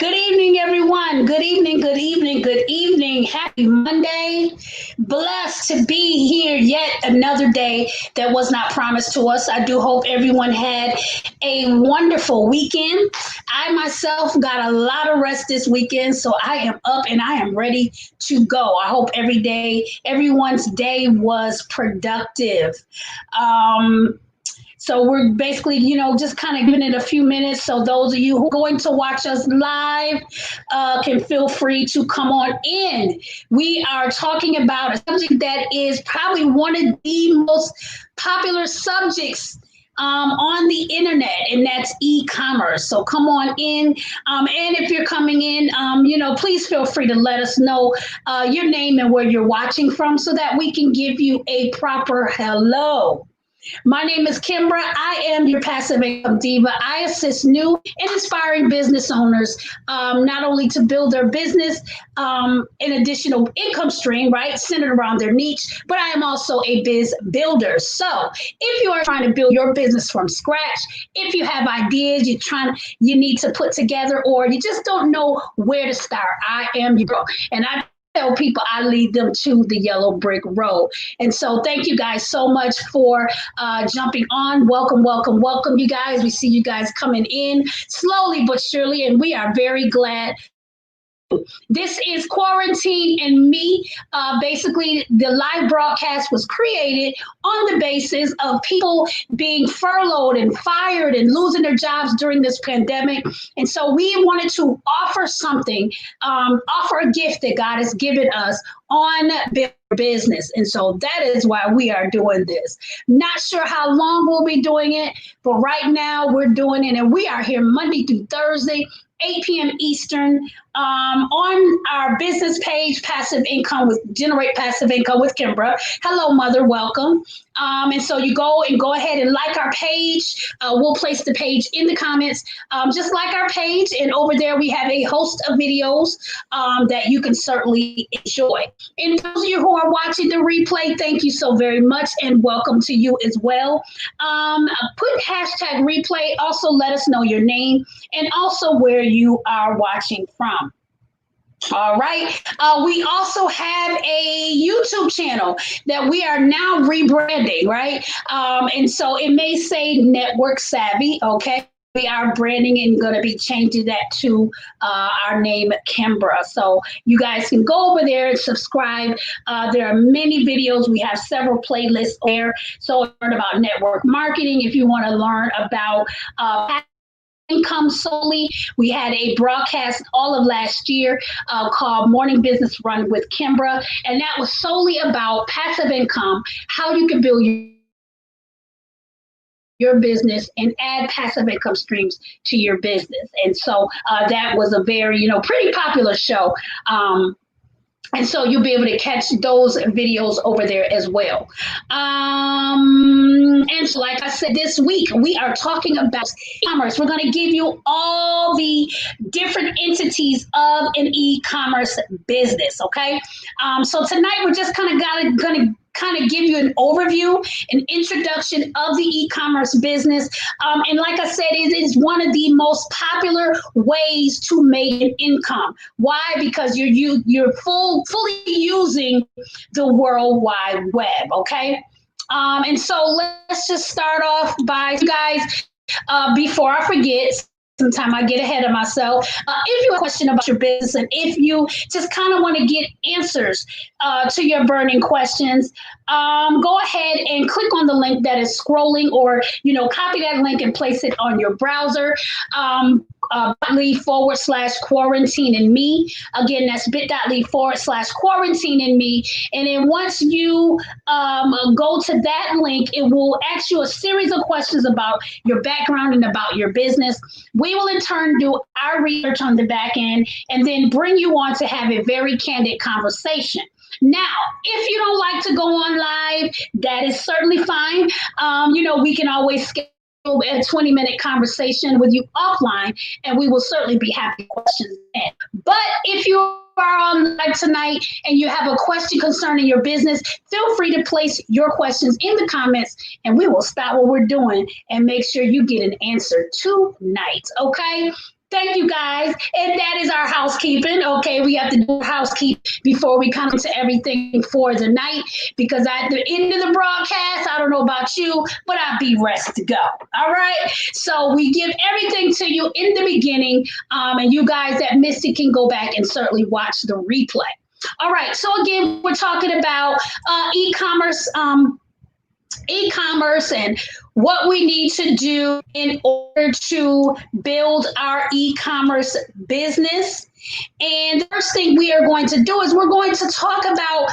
Good evening, everyone. Good evening, good evening, good evening. Happy Monday. Blessed to be here yet another day that was not promised to us. I do hope everyone had a wonderful weekend. I myself got a lot of rest this weekend, so I am up and I am ready to go. I hope everyone's day was productive. Um, so we're basically, just kind of giving it a few minutes. So those of you who are going to watch us live can feel free to come on in. We are talking about a subject that is probably one of the most popular subjects on the internet, and that's e-commerce. So come on in. And if you're coming in, please feel free to let us know your name and where you're watching from so that we can give you a proper hello. My name is Kimbra. I am your passive income diva. I assist new and inspiring business owners not only to build their business, an additional income stream, right, centered around their niche, but I am also a biz builder. So if you are trying to build your business from scratch, if you have ideas you need to put together, or you just don't know where to start, I am your girl. And I tell people I lead them to the yellow brick road. And so thank you guys so much for jumping on. Welcome, welcome, welcome, you guys. We see you guys coming in slowly but surely, and we are very glad. This is Quarantine and Me. Basically, the live broadcast was created on the basis of people being furloughed and fired and losing their jobs during this pandemic. And so we wanted to offer something, offer a gift that God has given us on business. And so that is why we are doing this. Not sure how long we'll be doing it, but right now we're doing it, and we are here Monday through Thursday, 8 p.m. Eastern, on our business page, Generate Passive Income with Kimbra. Hello, Mother, welcome. And so you go ahead and like our page. We'll place the page in the comments. Just like our page, and over there we have a host of videos that you can certainly enjoy. And those of you who are watching the replay, thank you so very much, and welcome to you as well. Put hashtag replay. Also, let us know your name and also where you are watching from. All right. We also have a YouTube channel that we are now rebranding, right? And so it may say Network Savvy. Okay. We are branding and going to be changing that to our name, Kimbra. So you guys can go over there and subscribe. There are many videos. We have several playlists there. So learn about network marketing. If you want to learn about income solely, we had a broadcast all of last year called Morning Business Run with Kimbra, and that was solely about passive income, how you can build your business and add passive income streams to your business. And so that was a very, pretty popular show. And so you'll be able to catch those videos over there as well. And so, like I said, this week we are talking about e-commerce. We're going to give you all the different entities of an e-commerce business, okay? So tonight we're just going to give you an overview, an introduction of the e-commerce business. And like I said, it is one of the most popular ways to make an income. Why? Because you're fully using the World Wide Web, okay? And so let's just start off by, you guys, before I forget, sometimes I get ahead of myself. If you have a question about your business, and if you just kind of want to get answers to your burning questions, go ahead and click on the link that is scrolling, or copy that link and place it on your browser. bit.ly/quarantine and me. Again, that's bit.ly/quarantine and me. And then once you go to that link, it will ask you a series of questions about your background and about your business. We will in turn do our research on the back end and then bring you on to have a very candid conversation. Now, if you don't like to go on live, that is certainly fine. We can always schedule a 20-minute conversation with you offline, and we will certainly be happy to questions then. But if you are on live tonight and you have a question concerning your business, feel free to place your questions in the comments, and we will stop what we're doing and make sure you get an answer tonight. Okay? Thank you guys. And that is our housekeeping. Okay, we have to do housekeeping before we come into everything for the night because at the end of the broadcast, I don't know about you, but I'll be ready to go. All right. So we give everything to you in the beginning, and you guys that missed it can go back and certainly watch the replay. All right. So again, we're talking about e-commerce. E-commerce and what we need to do in order to build our e-commerce business. And the first thing we are going to do is we're going to talk about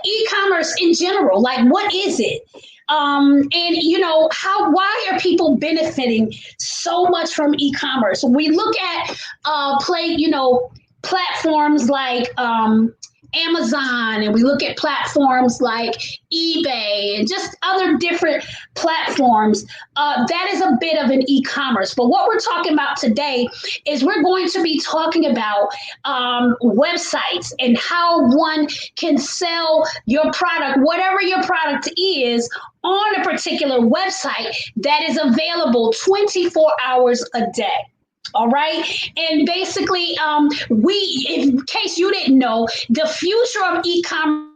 e-commerce in general. Like, what is it? And why are people benefiting so much from e-commerce? When we look at platforms like Amazon, and we look at platforms like eBay and just other different platforms, that is a bit of an e-commerce. But what we're talking about today is we're going to be talking about websites and how one can sell your product, whatever your product is, on a particular website that is available 24 hours a day. All right. And basically, in case you didn't know, the future of e-commerce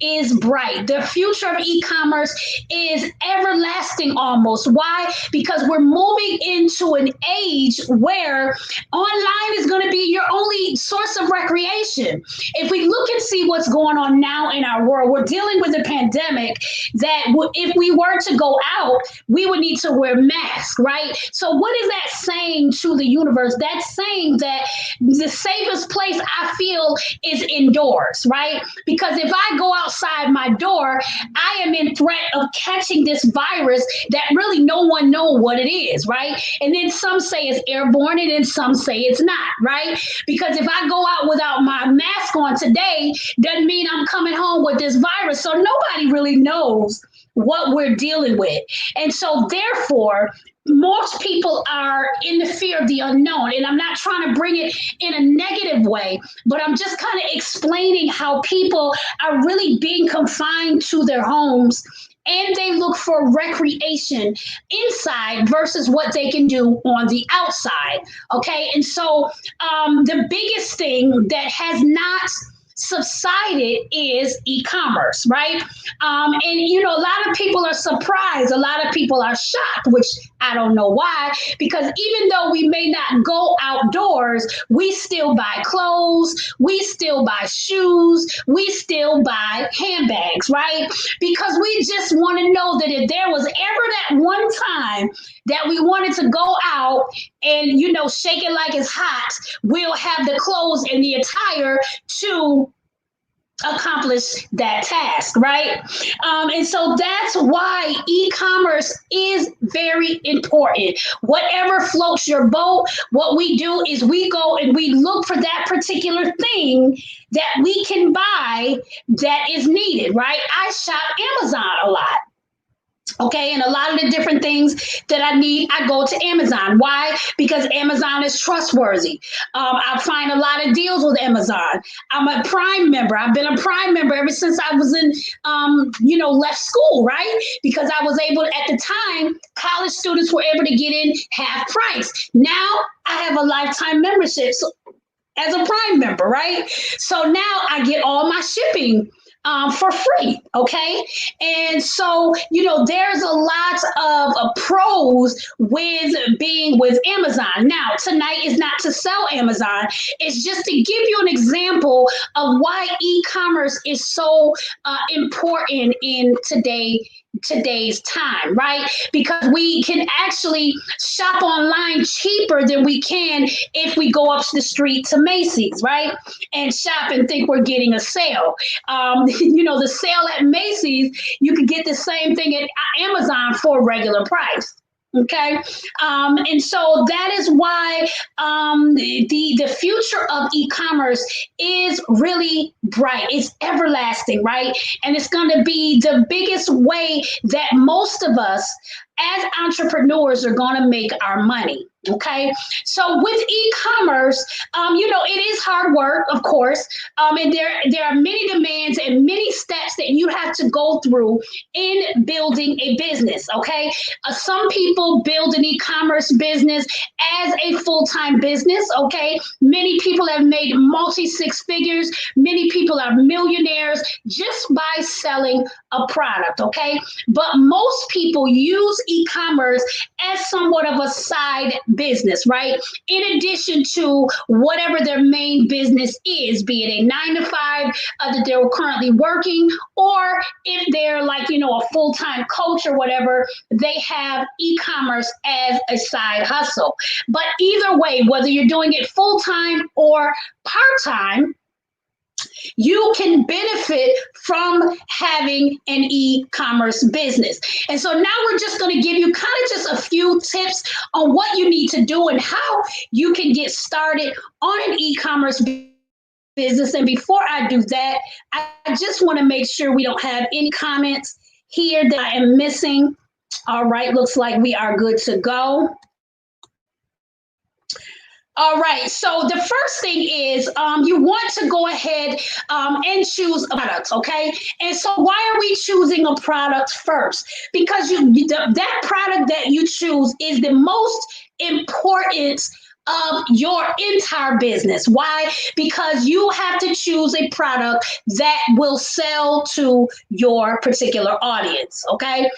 is bright. The future of e-commerce is everlasting almost. Why? Because we're moving into an age where online is going to be your only source of recreation. If we look and see what's going on now in our world, we're dealing with a pandemic that if we were to go out, we would need to wear masks, right? So what is that saying to the universe? That's saying that the safest place I feel is indoors, right? Because if I go outside my door, I am in threat of catching this virus that really no one knows what it is, right? And then some say it's airborne and then some say it's not, right? Because if I go out without my mask on today, doesn't mean I'm coming home with this virus. So nobody really knows what we're dealing with. And so therefore, most people are in the fear of the unknown. And I'm not trying to bring it in a negative way, but I'm just kind of explaining how people are really being confined to their homes and they look for recreation inside versus what they can do on the outside. Okay. And so the biggest thing that has not subsided is e-commerce, right? A lot of people are surprised. A lot of people are shocked, which I don't know why, because even though we may not go outdoors, we still buy clothes, we still buy shoes, we still buy handbags, right? Because we just want to know that if there was ever that one time that we wanted to go out and, shake it like it's hot, we'll have the clothes and the attire to accomplish that task, right? And so that's why e-commerce is very important. Whatever floats your boat, what we do is we go and we look for that particular thing that we can buy that is needed, right? I shop Amazon a lot. Okay, and a lot of the different things that I need, I go to Amazon. Why? Because Amazon is trustworthy. I find a lot of deals with Amazon. I'm a Prime member. I've been a Prime member ever since I was in, left school, right? Because I was able, at the time, college students were able to get in half price. Now I have a lifetime membership as a Prime member, right? So now I get all my shipping for free, okay? And so, there's a lot of pros with being with Amazon. Now, tonight is not to sell Amazon. It's just to give you an example of why e-commerce is so important in today's time, right? Because we can actually shop online cheaper than we can if we go up the street to Macy's, right? And shop and think we're getting a sale. The sale at Macy's, you could get the same thing at Amazon for a regular price. Okay. And so that is why the future of e-commerce is really bright. It's everlasting, right? And it's going to be the biggest way that most of us as entrepreneurs are going to make our money. Okay, so with e-commerce, it is hard work, of course, and there are many demands and many steps that you have to go through in building a business. Okay, some people build an e-commerce business as a full-time business. Okay, many people have made multi six figures. Many people are millionaires just by selling a product. Okay, but most people use e-commerce as somewhat of a side business, right? In addition to whatever their main business is, be it a 9 to 5 that they're currently working, or if they're like, a full time coach or whatever, they have e commerce as a side hustle. But either way, whether you're doing it full time or part time, you can benefit from having an e-commerce business. And so now we're just going to give you kind of just a few tips on what you need to do and how you can get started on an e-commerce business. And before I do that, I just want to make sure we don't have any comments here that I am missing. All right, looks like we are good to go. All right. So the first thing is you want to go ahead and choose a product. Okay. And so why are we choosing a product first? Because that product that you choose is the most important of your entire business. Why? Because you have to choose a product that will sell to your particular audience. Okay.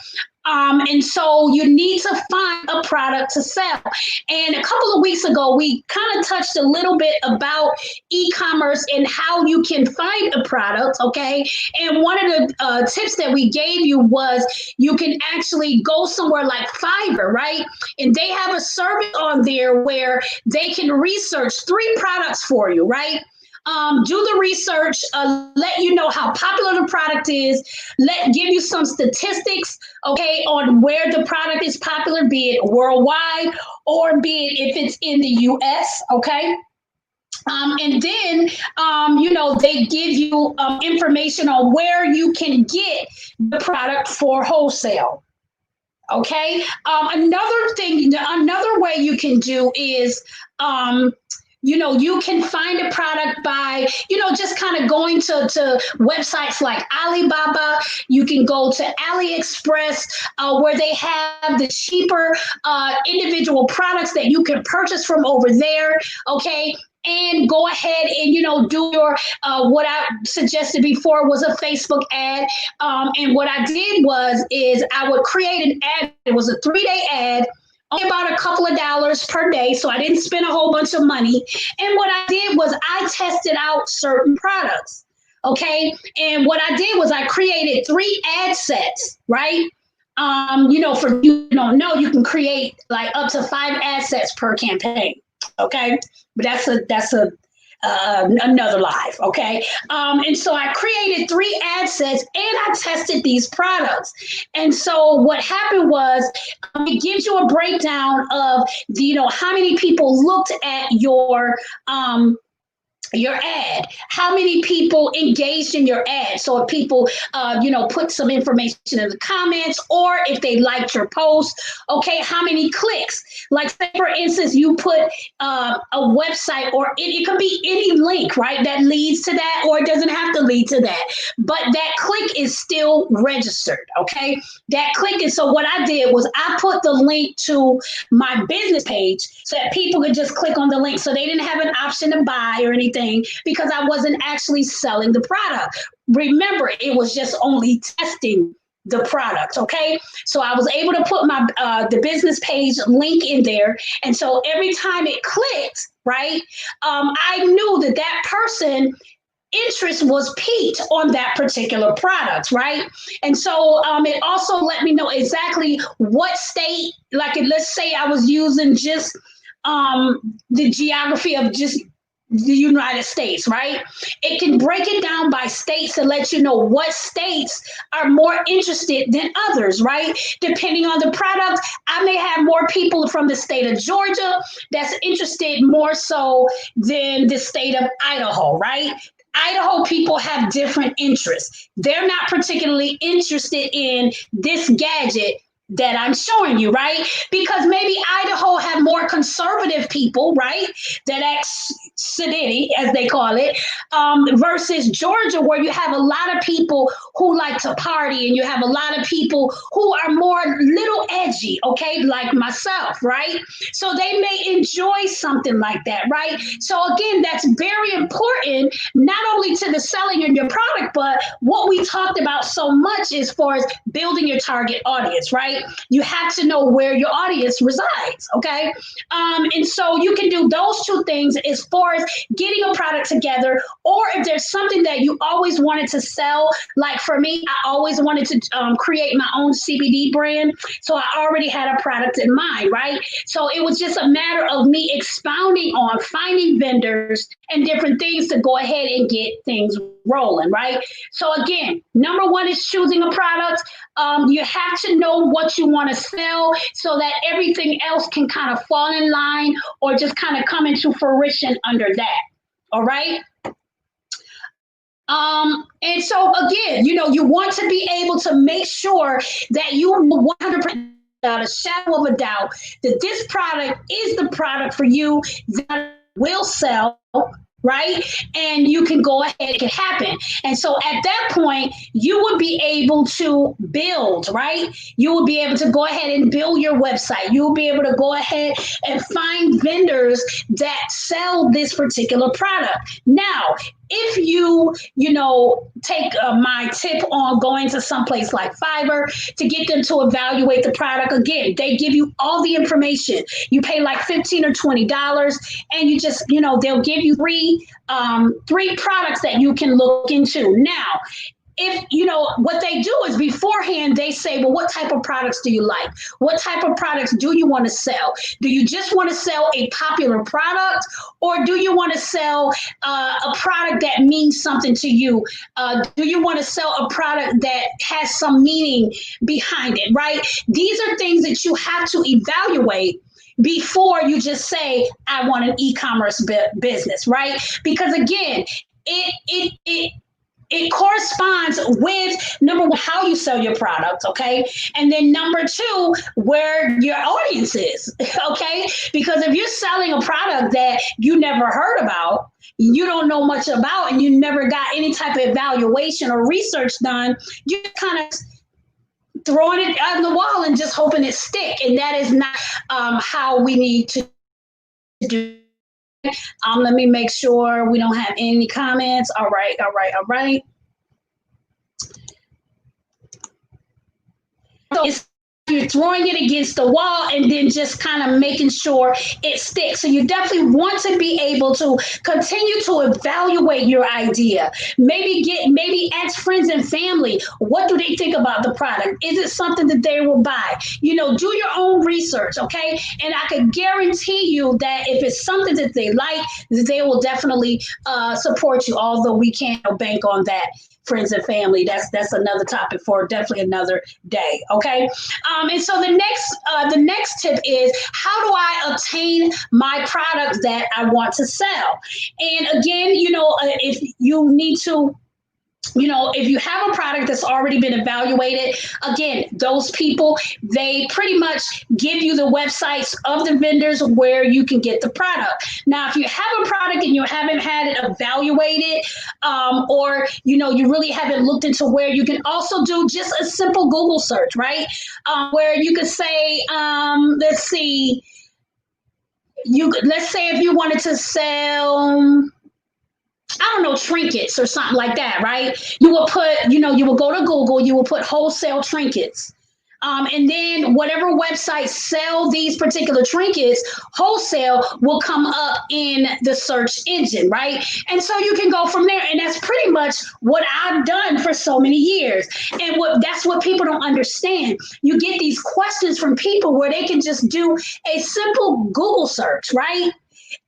And so you need to find a product to sell. And a couple of weeks ago, we kind of touched a little bit about e-commerce and how you can find a product. Okay. And one of the tips that we gave you was you can actually go somewhere like Fiverr, right? And they have a service on there where they can research 3 products for you, right? Do the research, let you know how popular the product is, give you some statistics, okay, on where the product is popular, be it worldwide or be it if it's in the US, okay. And then, they give you information on where you can get the product for wholesale. Okay. Another way you can do is, you can find a product by, just kind of going to websites like Alibaba. You can go to AliExpress, where they have the cheaper individual products that you can purchase from over there. Okay. And go ahead and do your what I suggested before was a Facebook ad. And what I did is I would create an ad. It was a 3-day ad, only about a couple of dollars per day, so I didn't spend a whole bunch of money. And what I did was I tested out certain products. Okay, and what I did was I created 3 ad sets, right? For you don't know, you can create like up to 5 ad sets per campaign. Okay, but that's another live. Okay, and so I created 3 ad sets and I tested these products. And so what happened was it gives you a breakdown of how many people looked at your ad, how many people engaged in your ad. So if people put some information in the comments, or if they liked your post, okay, how many clicks? Like, say for instance, you put a website, or it could be any link, right, that leads to that, or it doesn't have to lead to that, but that click is still registered. Okay, that click is, so what I did was I put the link to my business page so that people could just click on the link, so they didn't have an option to buy or anything, because I wasn't actually selling the product. Remember, it was just only testing the product. Okay, so I was able to put my the business page link in there, and so every time it clicked, right, I knew that person interest was piqued on that particular product, right? And so it also let me know exactly what state, like let's say I was using just the geography of just the United States, right? It can break it down by states to let you know what states are more interested than others, right? Depending on the product, I may have more people from the state of Georgia that's interested more so than the state of Idaho, right? Idaho people have different interests. They're not particularly interested in this gadget that I'm showing you, right? Because maybe Idaho have more conservative people, right? That city, as they call it, versus Georgia, where you have a lot of people who like to party, and you have a lot of people who are more little edgy, okay, like myself, right? So they may enjoy something like that, right? So again, that's very important, not only to the selling of your product, but what we talked about so much as far as building your target audience, right? You have to know where your audience resides, okay? And so you can do those two things as far as getting a product together, or if there's something that you always wanted to sell, like for me, I always wanted to create my own CBD brand. So I already had a product in mind, right? So it was just a matter of me expounding on finding vendors and different things to go ahead and get things rolling, right? So again, number one is choosing a product. You have to know what you want to sell so that everything else can kind of fall in line or just kind of come into fruition under that. All right. And so again, you want to be able to make sure that you 100% without a shadow of a doubt that this product is the product for you that will sell, right? And you can go ahead and make it happen. And so at that point, you would be able to build, right? You will be able to go ahead and build your website. You will be able to go ahead and find vendors that sell this particular product. Now, if take my tip on going to someplace like Fiverr to get them to evaluate the product, again, they give you all the information. You pay like $15 or $20, and you just, they'll give you three products that you can look into. Now, if what they do is beforehand they say, well, what type of products do you like? What type of products do you want to sell? Do you just want to sell a popular product, or do you want to sell a product that means something to you? Do you want to sell a product that has some meaning behind it, right? These are things that you have to evaluate before you just say, I want an e-commerce business, right? Because again, it corresponds with, number one, how you sell your product, okay? And then number two, where your audience is, okay? Because if you're selling a product that you never heard about, you don't know much about, and you never got any type of evaluation or research done, you're kind of throwing it on the wall and just hoping it stick. And that is not how we need to do. Let me make sure we don't have any comments. All right. So you're throwing it against the wall and then just kind of making sure it sticks. So you definitely want to be able to continue to evaluate your idea. Maybe ask friends and family, what do they think about the product? Is it something that they will buy? Do your own research, okay? And I can guarantee you that if it's something that they like, they will definitely support you, although we can't bank on that. Friends and family, that's another topic for definitely another day, okay? And so the next tip is, how do I obtain my product that I want to sell? And again, if you need to, if you have a product that's already been evaluated, again, those people, they pretty much give you the websites of the vendors where you can get the product. Now, if you have a product and you haven't had it evaluated, or, you really haven't looked into where, you can also do just a simple Google search, right? Where you could say, let's say if you wanted to sell, I don't know, trinkets or something like that, right? You will put, you will go to Google, you will put wholesale trinkets. And then whatever websites sell these particular trinkets, wholesale will come up in the search engine, right? And so you can go from there. And that's pretty much what I've done for so many years. And that's what people don't understand. You get these questions from people where they can just do a simple Google search, right?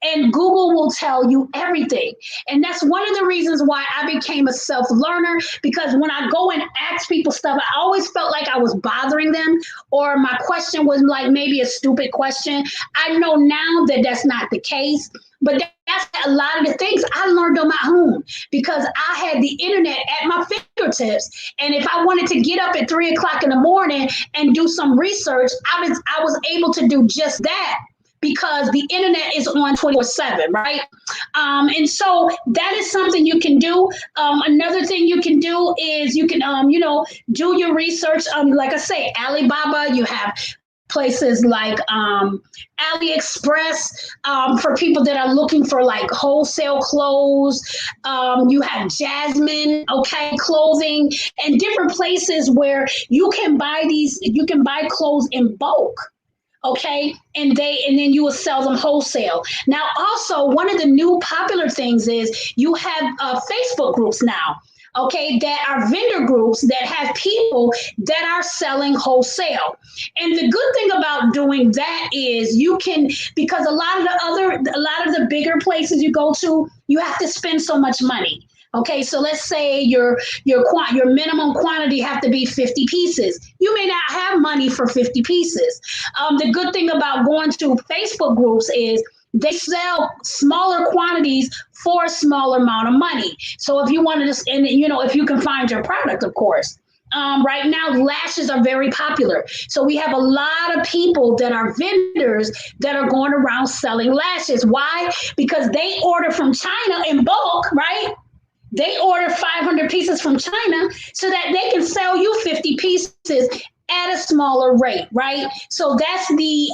And Google will tell you everything. And that's one of the reasons why I became a self-learner, because when I go and ask people stuff, I always felt like I was bothering them, or my question was like maybe a stupid question. I know now that that's not the case, but that's a lot of the things I learned on my own because I had the internet at my fingertips. And if I wanted to get up at 3 o'clock in the morning and do some research, I was able to do just that because the internet is on 24/7, right? And so that is something you can do. Another thing you can do is you can, do your research. Like I say, Alibaba, you have places like AliExpress for people that are looking for like wholesale clothes. You have Jasmine, okay, clothing, and different places where you can buy clothes in bulk, okay, and then you will sell them wholesale. Now also one of the new popular things is you have Facebook groups now, okay, that are vendor groups that have people that are selling wholesale. And the good thing about doing that is you can, because a lot of the bigger places you go to, you have to spend so much money. Okay, so let's say your minimum quantity have to be 50 pieces. You may not have money for 50 pieces. The good thing about going to Facebook groups is they sell smaller quantities for a smaller amount of money. So if you wanted to, and if you can find your product, of course. Right now, lashes are very popular. So we have a lot of people that are vendors that are going around selling lashes. Why? Because they order from China in bulk, right? They order 500 pieces from China so that they can sell you 50 pieces at a smaller rate, right? So that's the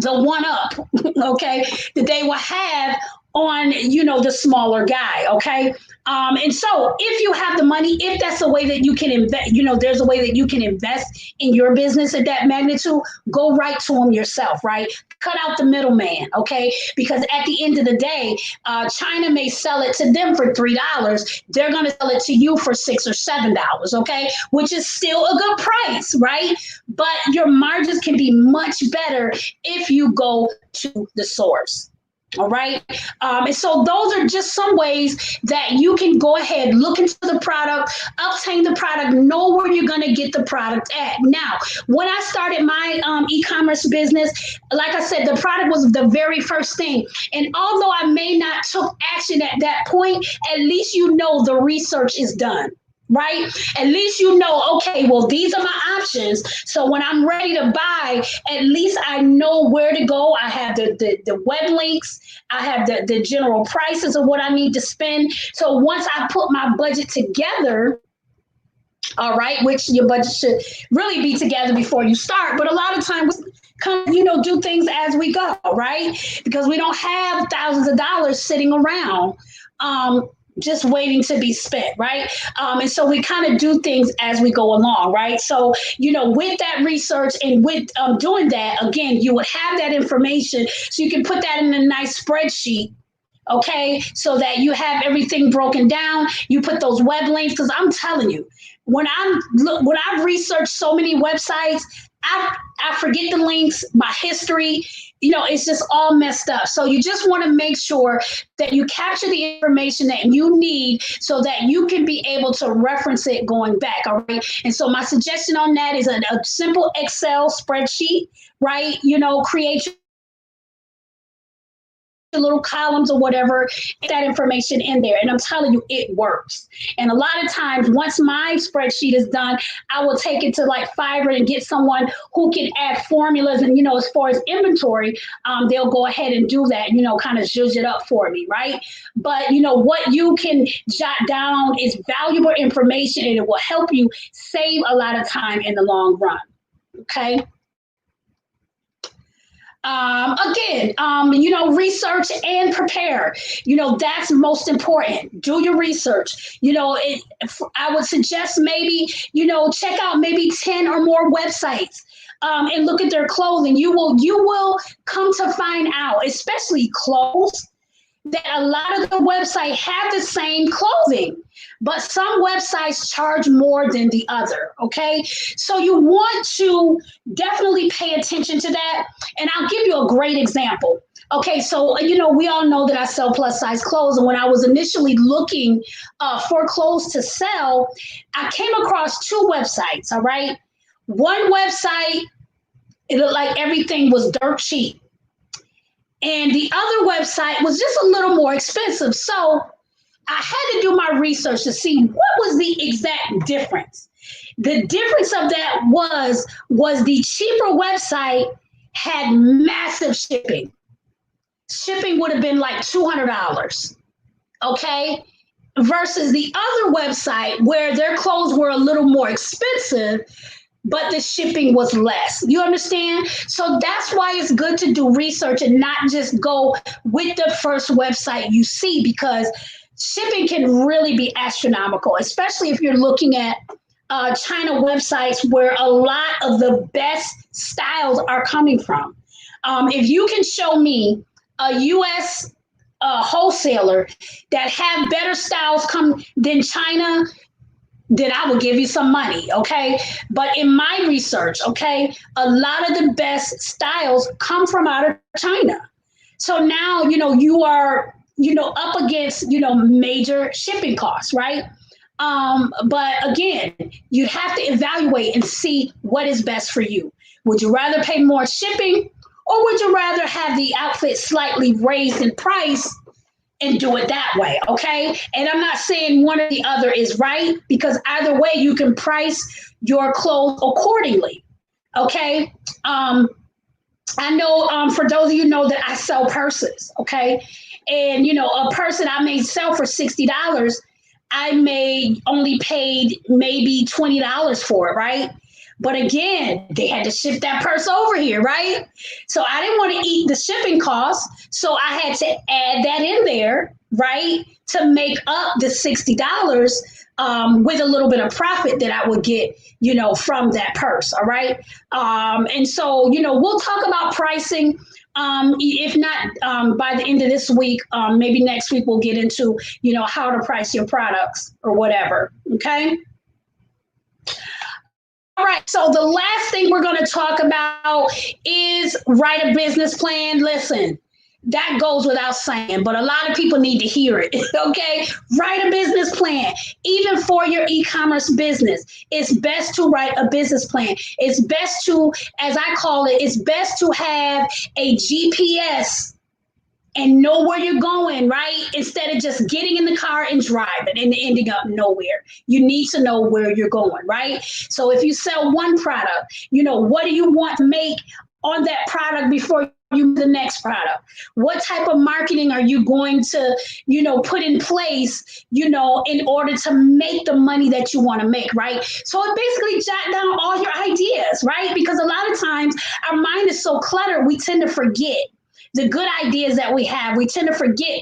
one up, okay, that they will have on the smaller guy, okay. And so if you have the money, if that's a way that you can invest, there's a way that you can invest in your business at that magnitude, go right to them yourself, right? Cut out the middleman, okay? Because at the end of the day, China may sell it to them for $3. They're going to sell it to you for $6 or $7, okay? Which is still a good price, right? But your margins can be much better if you go to the source. All right. And so those are just some ways that you can go ahead, look into the product, obtain the product, know where you're going to get the product at. Now, when I started my e-commerce business, like I said, the product was the very first thing. And although I may not took action at that point, at least the research is done. Right? At least okay, well, these are my options. So when I'm ready to buy, at least I know where to go. I have the web links. I have the general prices of what I need to spend. So once I put my budget together, all right, which your budget should really be together before you start. But a lot of times, kind of, do things as we go, right? Because we don't have thousands of dollars sitting around. Just waiting to be spent, right? And so we kind of do things as we go along, right? So, with that research and with doing that, again, you would have that information so you can put that in a nice spreadsheet. Okay, so that you have everything broken down. You put those web links, because I'm telling you, when I've researched so many websites, I forget the links, my history, it's just all messed up. So you just want to make sure that you capture the information that you need so that you can be able to reference it going back. All right. And so my suggestion on that is a simple Excel spreadsheet, right? Create little columns or whatever, get that information in there. And I'm telling you, it works. And a lot of times, once my spreadsheet is done, I will take it to like Fiverr and get someone who can add formulas. And, as far as inventory, they'll go ahead and do that, kind of zhuzh it up for me, right? But, what you can jot down is valuable information and it will help you save a lot of time in the long run. Okay. Again, research and prepare. That's most important. Do your research. I would suggest maybe, check out maybe 10 or more websites. And look at their clothing. You will come to find out, especially clothes, that a lot of the websites have the same clothing, but some websites charge more than the other, okay? So you want to definitely pay attention to that. And I'll give you a great example. Okay, so, we all know that I sell plus size clothes. And when I was initially looking for clothes to sell, I came across two websites, all right? One website, it looked like everything was dirt cheap. and the other website was just a little more expensive. So I had to do my research to see what was the exact difference. The difference of that was the cheaper website had massive shipping. Shipping would have been like $200, okay? Versus the other website where their clothes were a little more expensive, but the shipping was less. You understand? So that's why it's good to do research and not just go with the first website you see, because shipping can really be astronomical, especially if you're looking at China websites where a lot of the best styles are coming from. If you can show me a US wholesaler that have better styles come than China, then I will give you some money, okay? But in my research, okay, a lot of the best styles come from out of China. So now, you are, up against, major shipping costs, right? But again, you'd have to evaluate and see what is best for you. Would you rather pay more shipping, or would you rather have the outfit slightly raised in price and do it that way? Okay. And I'm not saying one or the other is right, because either way, you can price your clothes accordingly. Okay. I know, for those of you know that I sell purses. Okay. And, a purse that I may sell for $60, I may only paid maybe $20 for it. Right. But again, they had to ship that purse over here, right? So I didn't want to eat the shipping costs. So I had to add that in there, right? To make up the $60 with a little bit of profit that I would get, from that purse. All right. And so, we'll talk about pricing. If not by the end of this week, maybe next week we'll get into, how to price your products or whatever. Okay. All right, so the last thing we're going to talk about is write a business plan. Listen, that goes without saying, but a lot of people need to hear it. Okay, write a business plan, even for your e-commerce business. It's best to write a business plan. It's best to, as I call it, it's best to have a GPS and know where you're going, right? Instead of just getting in the car and driving and ending up nowhere. You need to know where you're going, right? So if you sell one product, what do you want to make on that product before you the next product? What type of marketing are you going to, put in place, in order to make the money that you want to make, right? So it basically jot down all your ideas, right? Because a lot of times our mind is so cluttered, we tend to forget the good ideas that we have. We tend to forget,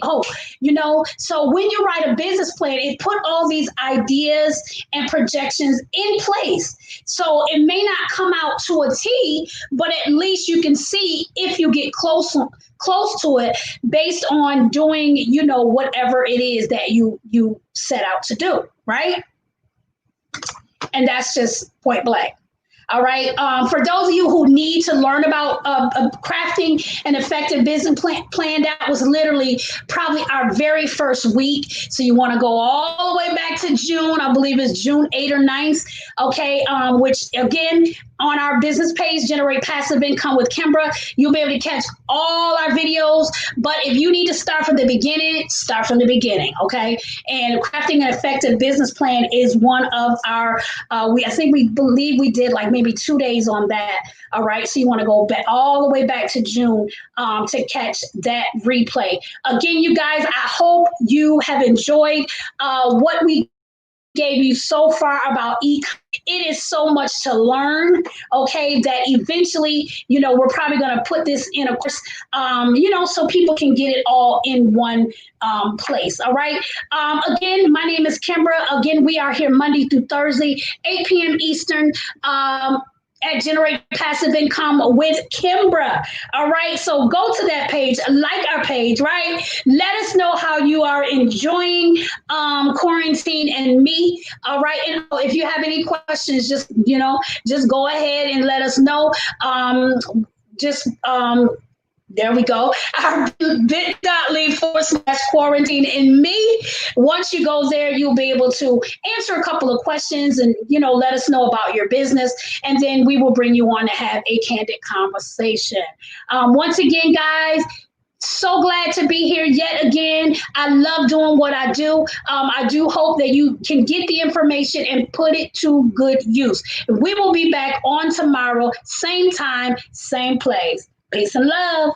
so when you write a business plan, it put all these ideas and projections in place. So it may not come out to a T, but at least you can see if you get close to it based on doing, whatever it is that you set out to do, right? And that's just point blank. All right. For those of you who need to learn about crafting an effective business plan, that was literally probably our very first week. So you want to go all the way back to June. I believe it's June 8th or 9th. Okay. Which again, on our business page, Generate Passive Income with Kimbra, you'll be able to catch all our videos. But if you need to start from the beginning, start from the beginning. Okay. And crafting an effective business plan is one of our, we believe we did like maybe 2 days on that. All right. So you want to go back all the way back to June to catch that replay. Again, you guys, I hope you have enjoyed what we gave you so far about it is so much to learn, okay, that eventually, we're probably going to put this in a course, so people can get it all in one place. All right. Again, my name is Kimbra. Again, we are here Monday through Thursday, 8 p.m. Eastern. At Generate Passive Income with Kimbra. All right. So go to that page, like our page, right? Let us know how you are enjoying quarantine and me. All right. And if you have any questions, just go ahead and let us know. There we go. Our bit.ly/quarantine and me. Once you go there, you'll be able to answer a couple of questions and, let us know about your business. And then we will bring you on to have a candid conversation. Once again, guys, So glad to be here yet again. I love doing what I do. I do hope that you can get the information and put it to good use. We will be back on tomorrow, same time, same place. Peace and love.